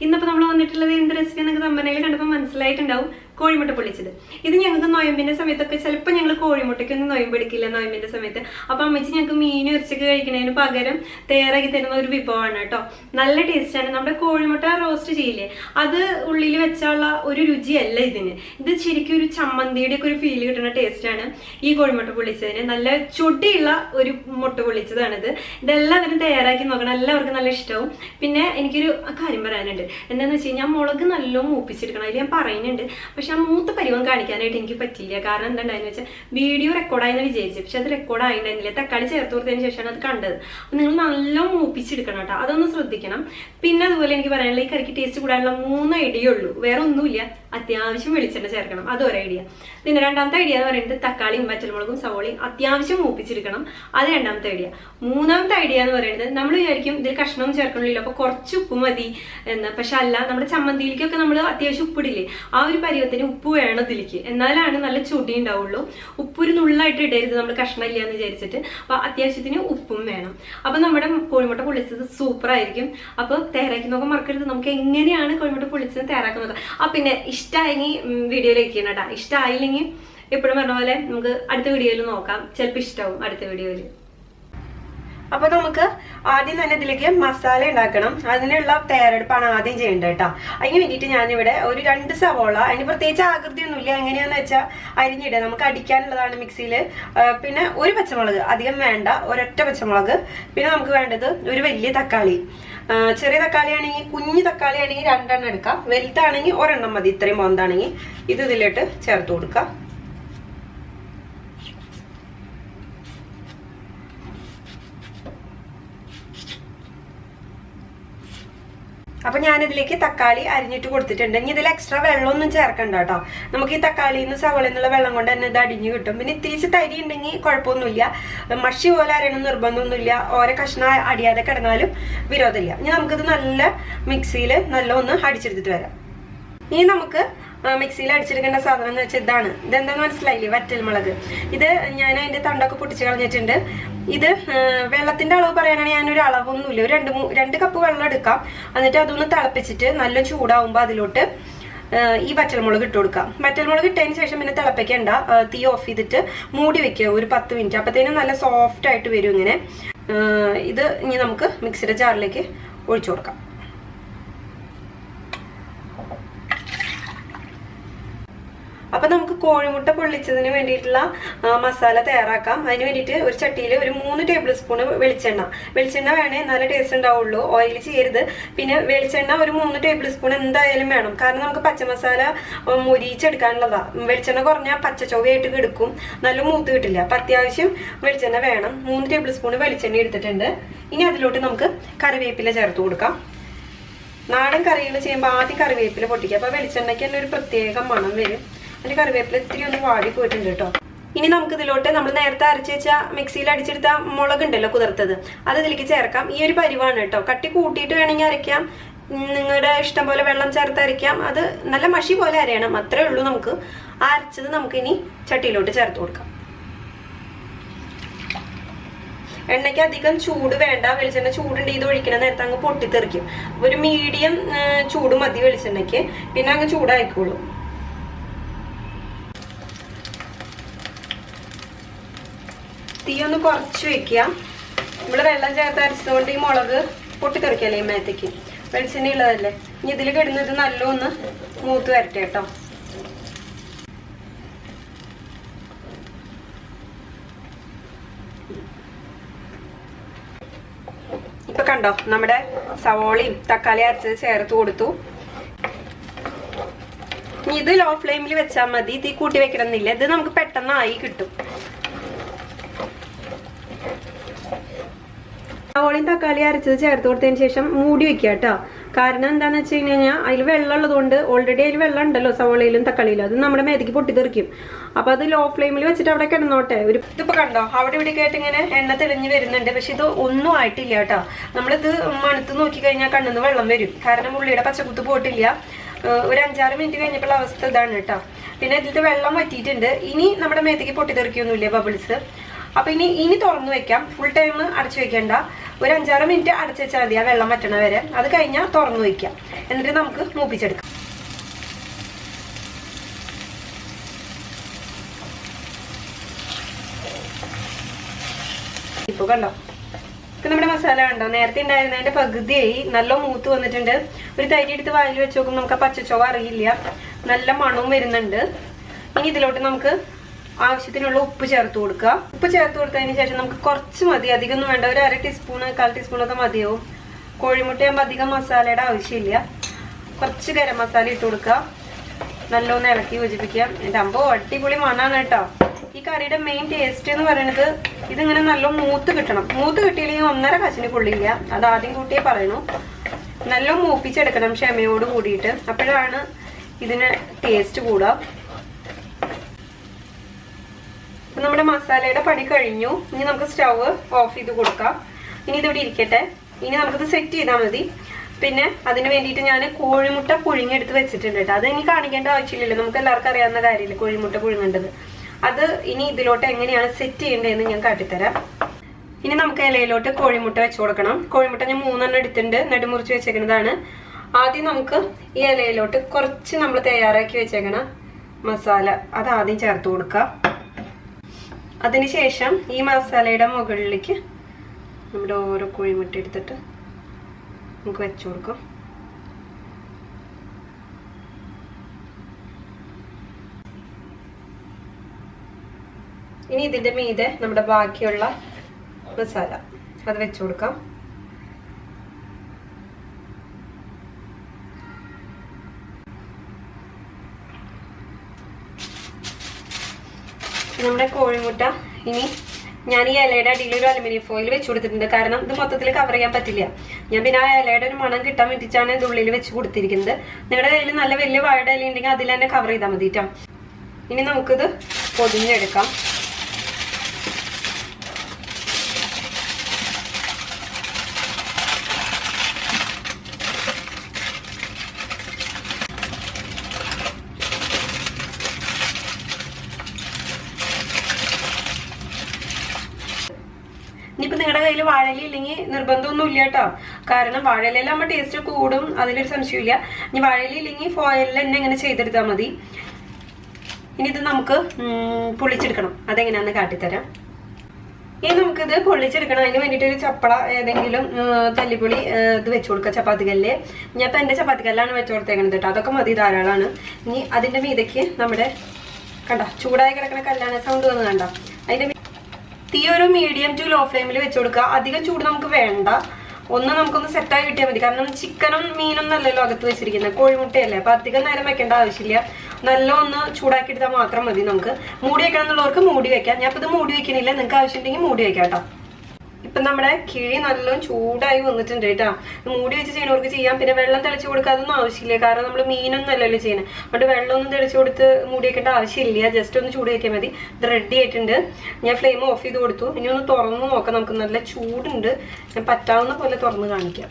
ഇന്നിപ്പോൾ നമ്മൾ വന്നിട്ടുള്ളത് എന്ത് റെസിപ്പി എന്നൊക്കെ തമ്പനയിൽ കണ്ടപ്പോൾ മനസ്സിലായിട്ടുണ്ടാവും. കോഴിമുട്ട പൊള്ളിച്ചത്. ഇത് ഞങ്ങൾക്ക് നൊയമ്പിന്റെ സമയത്തൊക്കെ ചിലപ്പോൾ ഞങ്ങൾ കോഴിമുട്ടയ്ക്കൊന്നും നൊയമ്പ് എടുക്കില്ല നൊയമ്പിന്റെ സമയത്ത്. അപ്പൊ അമ്മച്ചി ഞങ്ങൾക്ക് മീനും ഇറച്ചിക്ക് കഴിക്കുന്നതിന് പകരം തയ്യാറാക്കി തരുന്ന ഒരു വിഭവമാണ് കേട്ടോ. നല്ല ടേസ്റ്റാണ്. നമ്മുടെ കോഴിമുട്ട റോസ്റ്റ് ചെയ്യില്ലേ, അത് ഉള്ളിൽ വെച്ചുള്ള ഒരു രുചിയല്ല ഇതിന്. ഇത് ശരിക്കും ഒരു ചമ്മന്തിയുടെ ഒക്കെ ഒരു ഫീൽ കിട്ടുന്ന ടേസ്റ്റാണ് ഈ കോഴിമുട്ട പൊള്ളിച്ചതിന്. നല്ല ചൊടിയുള്ള ഒരു മുട്ട പൊള്ളിച്ചതാണിത്. ഇതെല്ലാവരും തയ്യാറാക്കി നോക്കണം, എല്ലാവർക്കും നല്ല ഇഷ്ടവും. പിന്നെ എനിക്കൊരു കാര്യം പറയാനുണ്ട്. എന്താണെന്ന് വെച്ച് കഴിഞ്ഞാൽ മുളക് നല്ലോണം മൂപ്പിച്ചെടുക്കണം. അതിൽ ഞാൻ പറയുന്നുണ്ട്, പക്ഷെ ആ മൂത്ത പരിവം കാണിക്കാനായിട്ട് എനിക്ക് പറ്റിയില്ല. കാരണം എന്താണെന്ന് വെച്ചാൽ വീഡിയോ റെക്കോർഡായെന്ന് വിചാരിച്ചു, പക്ഷെ അത് റെക്കോർഡ് ആയിട്ടുണ്ടായിരുന്നില്ല. തക്കാളി ചേർത്ത് കൊടുത്തതിന് ശേഷമാണ് അത് കണ്ടത്. അപ്പം നിങ്ങൾ നല്ലോണം മൂപ്പിച്ചെടുക്കണം കേട്ടോ, അതൊന്ന് ശ്രദ്ധിക്കണം. പിന്നെ അതുപോലെ എനിക്ക് പറയാനുള്ള ഈ കറിക്ക് ടേസ്റ്റ് കൂടാനുള്ള 3 ഐഡിയ ഉള്ളൂ, വേറെ ഒന്നുമില്ല. അത്യാവശ്യം വെളിച്ചെണ്ണ ചേർക്കണം, അതൊരു ഐഡിയ. പിന്നെ രണ്ടാമത്തെ ഐഡിയ എന്ന് പറയുന്നത് തക്കാളിയും പച്ചമുളകും സവോളയും അത്യാവശ്യം മൂപ്പിച്ചെടുക്കണം, അത് രണ്ടാമത്തെ ഐഡിയ. മൂന്നാമത്തെ ഐഡിയ എന്ന് പറയുന്നത് നമ്മൾ വിചാരിക്കും ഇതിൽ കഷ്ണവും ചേർക്കണില്ലല്ലോ അപ്പോൾ കുറച്ച് ഉപ്പ് മതി എന്ന്. പക്ഷെ അല്ല, നമ്മുടെ ചമ്മന്തിയിലേക്കൊക്കെ നമ്മൾ അത്യാവശ്യം ഉപ്പിടില്ലേ, ആ ഒരു പരുവത്തിന് ഉപ്പ് വേണം ഇതിലേക്ക്, എന്നാലാണ് നല്ല ചുടി ഉണ്ടാവുള്ളൂ. ഉപ്പൊരു നുള്ളായിട്ട് ഇടരുത് നമ്മൾ കഷ്ണം ഇല്ല എന്ന് വിചാരിച്ചിട്ട്. അപ്പൊ അത്യാവശ്യത്തിന് ഉപ്പും വേണം. അപ്പൊ നമ്മുടെ കോഴിമുട്ട പൊള്ളിച്ചത് സൂപ്പർ ആയിരിക്കും. അപ്പൊ തയ്യാറാക്കി നോക്കാൻ മറക്കരുത്. നമുക്ക് എങ്ങനെയാണ് കോഴിമുട്ട പൊള്ളിച്ചത് തയ്യാറാക്കി നോക്കാം. പിന്നെ ഇഷ്ടമായി വീഡിയോയിലേക്ക് ചെയ്യണം കേട്ടോ. ഇഷ്ടമായില്ലെങ്കിൽ എപ്പോഴും പറഞ്ഞ പോലെ നമുക്ക് അടുത്ത വീഡിയോയിൽ നോക്കാം, ചിലപ്പോൾ ഇഷ്ടമാവും അടുത്ത വീഡിയോയിൽ. അപ്പൊ നമുക്ക് ആദ്യം തന്നെ ഇതിലേക്ക് മസാല ഉണ്ടാക്കണം. അതിനുള്ള തയ്യാറെടുപ്പാണ് ആദ്യം ചെയ്യേണ്ടത് കേട്ടോ. അതിന് വേണ്ടിയിട്ട് ഞാനിവിടെ ഒരു 2 സവോള, അതിന് പ്രത്യേകിച്ച് ആകൃതിയൊന്നുമില്ല, എങ്ങനെയാന്ന് വെച്ചാൽ അരിഞ്ഞിടുക, നമുക്ക് അടിക്കാനുള്ളതാണ് മിക്സിയിൽ. പിന്നെ ഒരു പച്ചമുളക്, അധികം വേണ്ട, ഒരൊറ്റ പച്ചമുളക്. പിന്നെ നമുക്ക് വേണ്ടത് ഒരു വലിയ തക്കാളി. ചെറിയ തക്കാളി ആണെങ്കിൽ, കുഞ്ഞു തക്കാളി ആണെങ്കിൽ 2 എണ്ണം എടുക്കാം, വലുതാണെങ്കിൽ 1 എണ്ണം മതി. ഇത്രയും മോന്താണെങ്കിൽ ഇത് ഇതിലോട്ട് ചേർത്ത് കൊടുക്കാം. അപ്പൊ ഞാനിതിലേക്ക് തക്കാളി അരിഞ്ഞിട്ട് കൊടുത്തിട്ടുണ്ട്. ഇനി ഇതിൽ എക്സ്ട്രാ വെള്ളമൊന്നും ചേർക്കണ്ട കേട്ടോ. നമുക്ക് ഈ തക്കാളിയിൽ നിന്ന് സവോളയിൽ നിന്നുള്ള വെള്ളം കൊണ്ട് തന്നെ ഇത് അടിഞ്ഞു കിട്ടും. പിന്നെ ഇത്തിരി തരി ഉണ്ടെങ്കിൽ കുഴപ്പമൊന്നുമില്ല, മഷി പോലെ അരയണം നിർബന്ധമൊന്നുമില്ല. ഓരോ കഷ്ണം അടിയാതെ കിടന്നാലും വിരോധമില്ല. ഇനി നമുക്കിത് നല്ല മിക്സിയിൽ നല്ല ഒന്ന് അടിച്ചെടുത്തിട്ട് വരാം. ഇനി നമുക്ക് മിക്സിയിൽ അടിച്ചെടുക്കേണ്ട സാധനം എന്ന് വെച്ചാൽ ഇതാണ്. ഇതെന്താന്ന് മനസ്സിലായില്ലേ? വറ്റൽമുളക്. ഇത് ഞാൻ അതിന്റെ തണ്ടൊക്കെ പൊട്ടിച്ച് കളഞ്ഞിട്ടുണ്ട്. ഇത് വെള്ളത്തിന്റെ അളവ് പറയാനാണെങ്കിൽ ഞാനൊരു അളവൊന്നുമില്ല, ഒരു 2 കപ്പ് വെള്ളം എടുക്കാം. എന്നിട്ട് അതൊന്ന് തിളപ്പിച്ചിട്ട് നല്ല ചൂടാവുമ്പോൾ അതിലോട്ട് ഈ വറ്റൽമുളക് ഇട്ട് കൊടുക്കാം. വറ്റൽമുളക് ഇട്ടതിന് ശേഷം പിന്നെ തിളപ്പിക്കണ്ട, തീ ഓഫ് ചെയ്തിട്ട് മൂടി വെക്കുക ഒരു 10 മിനിറ്റ്. അപ്പത്തേനും നല്ല സോഫ്റ്റ് ആയിട്ട് വരും ഇങ്ങനെ. ഇത് ഇനി നമുക്ക് മിക്സിയുടെ ജാറിലേക്ക് ഒഴിച്ചു കൊടുക്കാം. അപ്പൊ നമുക്ക് കോഴിമുട്ട പൊള്ളിച്ചതിന് വേണ്ടിയിട്ടുള്ള മസാല തയ്യാറാക്കാം. അതിന് വേണ്ടിയിട്ട് ഒരു ചട്ടിയിൽ ഒരു 3 ടേബിൾ സ്പൂൺ വെളിച്ചെണ്ണ വേണേ നല്ല ടേസ്റ്റ് ഉണ്ടാവുള്ളൂ, ഓയിൽ ചെയ്യരുത്. പിന്നെ വെളിച്ചെണ്ണ ഒരു 3 ടേബിൾ സ്പൂൺ എന്തായാലും വേണം, കാരണം നമുക്ക് പച്ചമസാല മുരിച്ചെടുക്കാനുള്ളതാ. വെളിച്ചെണ്ണ കുറഞ്ഞാൽ പച്ചച്ചോവയായിട്ട് കിടക്കും, നല്ല മൂത്ത് കിട്ടില്ല. അപ്പൊ അത്യാവശ്യം വെളിച്ചെണ്ണ വേണം. 3 ടേബിൾ സ്പൂൺ വെളിച്ചെണ്ണ എടുത്തിട്ടുണ്ട്. ഇനി അതിലോട്ട് നമുക്ക് കറിവേപ്പില ചേർത്ത് കൊടുക്കാം. നാടൻ കറികൾ ചെയ്യുമ്പോൾ ആദ്യം കറിവേപ്പില പൊട്ടിക്കുക, അപ്പൊ വെളിച്ചെണ്ണയ്ക്ക് തന്നെ ഒരു പ്രത്യേക മണം വരും. അതിന്റെ കറിവേപ്പില ഇത്തിരി ഒന്ന് വാടി പോയിട്ടുണ്ട് കേട്ടോ. ഇനി നമുക്ക് ഇതിലോട്ട് നമ്മൾ നേരത്തെ അരച്ച് വെച്ച മിക്സിയിൽ അടിച്ചെടുത്ത മുളക് ഉണ്ടല്ലോ കുതിർത്തത്, അത് ഇതിലേക്ക് ചേർക്കാം. ഈ ഒരു പരിവാണ് കേട്ടോ. കട്ടി കൂട്ടിയിട്ട് വേണമെങ്കിൽ അരയ്ക്കാം, നിങ്ങളുടെ ഇഷ്ടം പോലെ വെള്ളം ചേർത്ത് അരയ്ക്കാം. അത് നല്ല മഷി പോലെ അരയണം, അത്രേ ഉള്ളൂ. നമുക്ക് അരച്ചത് നമുക്ക് ഇനി ചട്ടിയിലോട്ട് ചേർത്ത് കൊടുക്കാം. എണ്ണയ്ക്ക് അധികം ചൂട് വേണ്ട, വെളിച്ചെണ്ണ ചൂടുണ്ട്. ഇത് ഒഴിക്കണ നേരത്തെ അങ്ങ് പൊട്ടിത്തെറിക്കും. ഒരു മീഡിയം ചൂട് മതി വെളിച്ചെണ്ണയ്ക്ക്, പിന്നെ അങ്ങ് ചൂടായിക്കോളൂ. തീ ഒന്ന് കുറച്ച് വെക്കുക. നമ്മൾ വെള്ളം ചേർത്ത് അരച്ചതുകൊണ്ട് ഈ മുളക് പൊട്ടിത്തെറിക്കല്ലേ ഈ മേത്തേക്ക്, വെളിച്ചെണ്ണ ഉള്ളതല്ലേ. ഇനി ഇതിൽ കിടന്നത് നല്ലൊന്ന് മൂത്ത് വരട്ടെ കേട്ടോ. ഇപ്പൊ കണ്ടോ, നമ്മുടെ സവോളയും തക്കാളി അരച്ചത് ചേർത്ത് കൊടുത്തു. ഇനി ഇത് ലോ ഫ്ലെയിമിൽ വെച്ചാൽ മതി, തീ കൂട്ടി വെക്കണമെന്നില്ല. ഇത് നമുക്ക് പെട്ടെന്നായി കിട്ടും. സവോളയും തക്കാളി അരച്ചത് ചേർത്ത് കൊടുത്തതിന് ശേഷം മൂടി വെക്കുക കേട്ടോ. കാരണം എന്താണെന്ന് വെച്ച് കഴിഞ്ഞാൽ അതിൽ വെള്ളം ഉള്ളതുകൊണ്ട്, ഓൾറെഡി അതിൽ വെള്ളം ഉണ്ടല്ലോ സവോളയിലും തക്കാളിയിലും, അത് നമ്മുടെ മേത്തേക്ക് പൊട്ടിത്തെറിക്കും. അപ്പൊ അത് ലോ ഫ്ലെയിമിൽ വെച്ചിട്ട് അവിടെ കിടന്നോട്ടെ. ഇതിപ്പോ കണ്ടോ, അവിടെ ഇവിടെ ആയിട്ട് ഇങ്ങനെ എണ്ണ തെളിഞ്ഞ് വരുന്നുണ്ട്. പക്ഷെ ഇത് ഒന്നും ആയിട്ടില്ല കേട്ടോ. നമ്മളിത് മണത്ത് നോക്കി കഴിഞ്ഞാൽ കണ്ണിന്ന് വെള്ളം വരും, കാരണം ഉള്ളിയുടെ പച്ചക്കുത്ത് പോയിട്ടില്ല. ഒരു 5-6 മിനിറ്റ് കഴിഞ്ഞപ്പോൾ അവസ്ഥ ഇതാണ് കേട്ടോ. പിന്നെ ഇതിലത്തെ വെള്ളം വറ്റിയിട്ടുണ്ട്. ഇനി നമ്മുടെ മേത്തേക്ക് പൊട്ടിത്തെറിക്കൊന്നുമില്ല ബബിൾസ്. അപ്പൊ ഇനി തുറന്നു വെക്കാം, ഫുൾ ടൈം അടച്ചു വെക്കണ്ട. ഒരു 5-6 മിനിറ്റ് അടച്ചു വെച്ചാൽ മതി ആ വെള്ളം വറ്റണ വരെ. അത് കഴിഞ്ഞാൽ തുറന്നു വയ്ക്കാം. എന്നിട്ട് നമുക്ക് മൂപ്പിച്ചെടുക്കാം. ഇപ്പൊ കണ്ടോ, ഇപ്പൊ നമ്മുടെ മസാല കണ്ടോ, നേരത്തെ ഉണ്ടായിരുന്നതിന്റെ പകുതിയായി, നല്ല മൂത്ത് വന്നിട്ടുണ്ട്. ഒരു തരി എടുത്ത് വായിൽ വെച്ച് നോക്കുമ്പോൾ നമുക്ക് ആ പച്ചച്ചോവ അറിയില്ല, നല്ല മണവും വരുന്നുണ്ട്. ഇനി ഇതിലോട്ട് നമുക്ക് ആവശ്യത്തിനുള്ള ഉപ്പ് ചേർത്ത് കൊടുക്കുക. ഉപ്പ് ചേർത്ത് കൊടുത്തതിന് ശേഷം നമുക്ക് കുറച്ച് മതി, അധികം ഒന്നും വേണ്ട. ഒരു 1/2 ടീസ്പൂൺ 1/4 ടീസ്പൂണൊക്കെ മതിയാവും. കോഴിമുട്ടയാകുമ്പോൾ അധികം മസാലയുടെ ആവശ്യമില്ല. കുറച്ച് ഗരം മസാല ഇട്ട് കൊടുക്കുക, നല്ലോണം ഇളക്കി യോജിപ്പിക്കുക. എൻ്റെ അമ്പോ അടിപൊളി മണാണ് കേട്ടോ. ഈ കറിയുടെ മെയിൻ ടേസ്റ്റ് എന്ന് പറയുന്നത് ഇതിങ്ങനെ നല്ല മൂത്ത് കിട്ടണം. മൂത്ത് കിട്ടിയില്ലെങ്കിൽ 1.5 കശിന് കൊള്ളില്ല, അത് ആദ്യം കൂട്ടിയേ പറയണു. നല്ല മൂപ്പിച്ചെടുക്കണം ക്ഷമയോട് കൂടിയിട്ട്, അപ്പോഴാണ് ഇതിന് ടേസ്റ്റ് കൂടുക. അപ്പൊ നമ്മുടെ മസാലയുടെ പണി കഴിഞ്ഞു. ഇനി നമുക്ക് സ്റ്റവ് ഓഫ് ചെയ്ത് കൊടുക്കാം. ഇനി ഇതിവിടെ ഇരിക്കട്ടെ. ഇനി നമുക്കിത് സെറ്റ് ചെയ്താൽ മതി. പിന്നെ അതിന് വേണ്ടിയിട്ട് ഞാൻ കോഴിമുട്ട പുഴുങ്ങിയെടുത്ത് വെച്ചിട്ടുണ്ട് കേട്ടോ. അത് ഇനി കാണിക്കേണ്ട ആവശ്യമില്ലല്ലോ, നമുക്ക് എല്ലാവർക്കും അറിയാവുന്ന കാര്യമില്ല കോഴിമുട്ട പുഴുങ്ങേണ്ടത്. അത് ഇനി ഇതിലോട്ട് എങ്ങനെയാണ് സെറ്റ് ചെയ്യേണ്ടതെന്ന് ഞാൻ കാട്ടിത്തരാം. ഇനി നമുക്ക് ഇലയിലോട്ട് കോഴിമുട്ട വെച്ച് കൊടുക്കണം. കോഴിമുട്ട ഞാൻ 3 എടുത്തിട്ടുണ്ട്, നെടുമുറിച്ച് വെച്ചേക്കുന്നതാണ്. ആദ്യം നമുക്ക് ഈ ഇലയിലോട്ട് കുറച്ച് നമ്മൾ തയ്യാറാക്കി വെച്ചേക്കണ മസാല അത് ആദ്യം ചേർത്ത് കൊടുക്കുക. അതിനുശേഷം ഈ മസാലയുടെ മുകളിലേക്ക് നമ്മുടെ ഓരോ കോഴിമുട്ട എടുത്തിട്ട് നമുക്ക് വെച്ചു കൊടുക്കാം. ഇനി ഇതിന്റെ മീതെ നമ്മുടെ ബാക്കിയുള്ള മസാല അത് വെച്ചു കൊടുക്കാം. നമ്മുടെ കോഴിമുട്ട ഇനി ഞാൻ ഈ ഇലയുടെ അടിയിൽ ഒരു അലുമിനിയം ഫോയിൽ വെച്ച് കൊടുത്തിട്ടുണ്ട്. കാരണം ഇത് മൊത്തത്തിൽ കവർ ചെയ്യാൻ പറ്റില്ല. ഞാൻ പിന്നെ ആ ഇലയുടെ ഒരു മണം കിട്ടാൻ വേണ്ടിയിട്ടാണ് ഇത് ഉള്ളിൽ വെച്ച് കൊടുത്തിരിക്കുന്നത്. നിങ്ങളുടെ കയ്യിൽ നല്ല വലിയ വാഴയുടെ ഇല ഉണ്ടെങ്കിൽ അതിൽ തന്നെ കവർ ചെയ്താൽ മതിട്ടോ. ഇനി നമുക്കിത് പൊതിഞ്ഞെടുക്കാം. ഇനിയിപ്പോ നിങ്ങളുടെ കയ്യിൽ വാഴയില ഇല്ലെങ്കിൽ നിർബന്ധമൊന്നും ഇല്ല കേട്ടോ. കാരണം വാഴയിലാകുമ്പോൾ ടേസ്റ്റ് കൂടും, അതിലൊരു സംശയമില്ല. ഇനി വാഴയില ഇല്ലെങ്കിൽ ഫോയിലിൽ തന്നെ ഇങ്ങനെ ചെയ്തെടുത്താൽ മതി. ഇനി ഇത് നമുക്ക് പൊള്ളിച്ചെടുക്കണം. അതെങ്ങനെയാണെന്ന് കാട്ടിത്തരാം. ഇനി നമുക്കിത് പൊള്ളിച്ചെടുക്കണം. അതിന് വേണ്ടിയിട്ട് ഒരു ചപ്പള ഏതെങ്കിലും തല്ലിപ്പൊളി ഇത് വെച്ചു കൊടുക്കുക. ചപ്പാത്തി കല്ല്, ഞാൻ ഇപ്പം എൻ്റെ ചപ്പാത്തി കല്ലാണ് വെച്ചു കൊടുത്തേക്കണത് കേട്ടോ. അതൊക്കെ മതി, ധാരാളമാണ്. ഇനി അതിൻ്റെ മീതയ്ക്ക് നമ്മുടെ കണ്ട ചൂടായി കിടക്കുന്ന കല്ലാണ്, സൗണ്ട് വന്ന് കണ്ട. അതിൻ്റെ തീ ഒരു മീഡിയം ടു ലോ ഫ്ലെയിമിൽ വെച്ച് കൊടുക്കുക. അധികം ചൂട് നമുക്ക് വേണ്ട, നമുക്കൊന്ന് സെറ്റായി കിട്ടിയാൽ മതി. കാരണം ചിക്കനും മീനൊന്നും അല്ലല്ലോ അകത്ത് വെച്ചിരിക്കുന്നത്, കോഴിമുട്ടയല്ലേ. അപ്പൊ അധികം നേരം വെക്കേണ്ട ആവശ്യമില്ല. നല്ല ഒന്ന് ചൂടാക്കി എടുത്താൽ മാത്രം മതി. നമുക്ക് മൂടി വെക്കണം എന്നുള്ളവർക്ക് മൂടി വെക്കാം. ഞാൻ ഇപ്പൊ ഇത് മൂടി വെക്കണില്ല, നിങ്ങൾക്ക് ആവശ്യമുണ്ടെങ്കിൽ മൂടി വെക്കാം കേട്ടോ. ഇപ്പൊ നമ്മുടെ കിഴി നല്ലോണം ചൂടായി വന്നിട്ടുണ്ട് കേട്ടോ. മൂടി വെച്ച് ചെയ്യണവർക്ക് ചെയ്യാം. പിന്നെ വെള്ളം തെളിച്ചു കൊടുക്കാതൊന്നും ആവശ്യമില്ല, കാരണം നമ്മൾ മീനൊന്നും അല്ലല്ലോ ചെയ്യുന്നത്. അതുകൊണ്ട് വെള്ളമൊന്നും തെളിച്ചു കൊടുത്ത് മൂടി വെക്കേണ്ട ആവശ്യമില്ല. ജസ്റ്റ് ഒന്ന് ചൂട് വെക്കാൻ മതി. ഇത് റെഡി ആയിട്ടുണ്ട്. ഞാൻ ഫ്ലെയിം ഓഫ് ചെയ്ത് കൊടുത്തു. ഇനി ഒന്ന് തുറന്ന് നോക്കാം. നമുക്ക് നല്ല ചൂടുണ്ട്. ഞാൻ പറ്റാവുന്ന പോലെ തുറന്ന് കാണിക്കാം.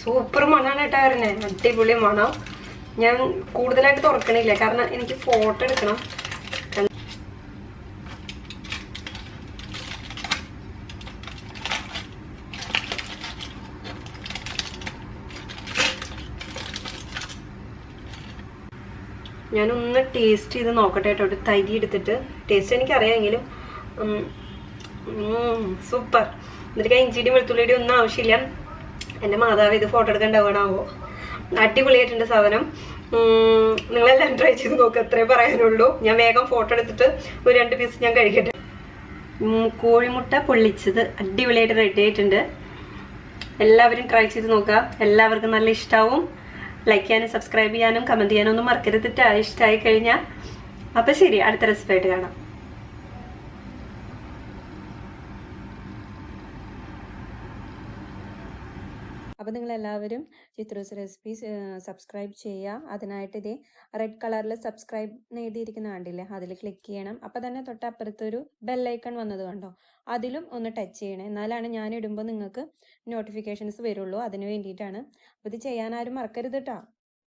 സൂപ്പർ മണാണ് കേട്ടോ വരുന്നത്, അടിപൊളി മണം. ഞാൻ കൂടുതലായിട്ട് തുറക്കണില്ല, കാരണം എനിക്ക് ഫോട്ടോ എടുക്കണം. ഞാനൊന്ന് ടേസ്റ്റ് ചെയ്ത് നോക്കട്ടെ കേട്ടോ. ഒരു തരി എടുത്തിട്ട് ടേസ്റ്റ് എനിക്കറിയാമെങ്കിലും സൂപ്പർ. എന്നിട്ട് ഇഞ്ചിയുടെയും വെളുത്തുള്ളിയുടെയും ഒന്നും ആവശ്യമില്ല. എൻ്റെ മാതാവ് ഇത് ഫോട്ടോ എടുക്കണ്ടാവണാവോ. അടിപൊളിയായിട്ടുണ്ട് സാധനം. നിങ്ങളെല്ലാം ട്രൈ ചെയ്ത് നോക്കുക, അത്രേ പറയാനുള്ളൂ. ഞാൻ വേഗം ഫോട്ടോ എടുത്തിട്ട് ഒരു 2 പീസ് ഞാൻ കഴിക്കട്ടെ. കോഴിമുട്ട പൊള്ളിച്ചത് അടിപൊളിയായിട്ട് റെഡി ആയിട്ടുണ്ട്. എല്ലാവരും ട്രൈ ചെയ്ത് നോക്കുക. എല്ലാവർക്കും നല്ല ഇഷ്ടമാവും. ലൈക്ക് ചെയ്യാനും സബ്സ്ക്രൈബ് ചെയ്യാനും കമൻറ്റ് ചെയ്യാനും ഒന്നും മറക്കരുതിട്ട്. ഇഷ്ടമായി കഴിഞ്ഞാൽ അപ്പം ശരി, അടുത്ത റെസിപ്പി ആയിട്ട് കാണാം. അപ്പോൾ നിങ്ങളെല്ലാവരും ചിത്രൂസ് റെസിപ്പീസ് സബ്സ്ക്രൈബ് ചെയ്യുക. അതിനായിട്ട് ഇതേ റെഡ് കളറിൽ സബ്സ്ക്രൈബ് എഴുതിയിരിക്കുന്ന കണ്ടില്ലേ, അതിൽ ക്ലിക്ക് ചെയ്യണം. അപ്പോൾ തന്നെ തൊട്ടപ്പുറത്തൊരു ബെല്ലൈക്കൺ വന്നത് കണ്ടോ, അതിലും ഒന്ന് ടച്ച് ചെയ്യണം. എന്നാലാണ് ഞാൻ ഇടുമ്പോൾ നിങ്ങൾക്ക് നോട്ടിഫിക്കേഷൻസ് വരുള്ളൂ. അതിന് വേണ്ടിയിട്ടാണ്. അപ്പോൾ ഇത് ചെയ്യാൻ ആരും മറക്കരുത് കേട്ടോ.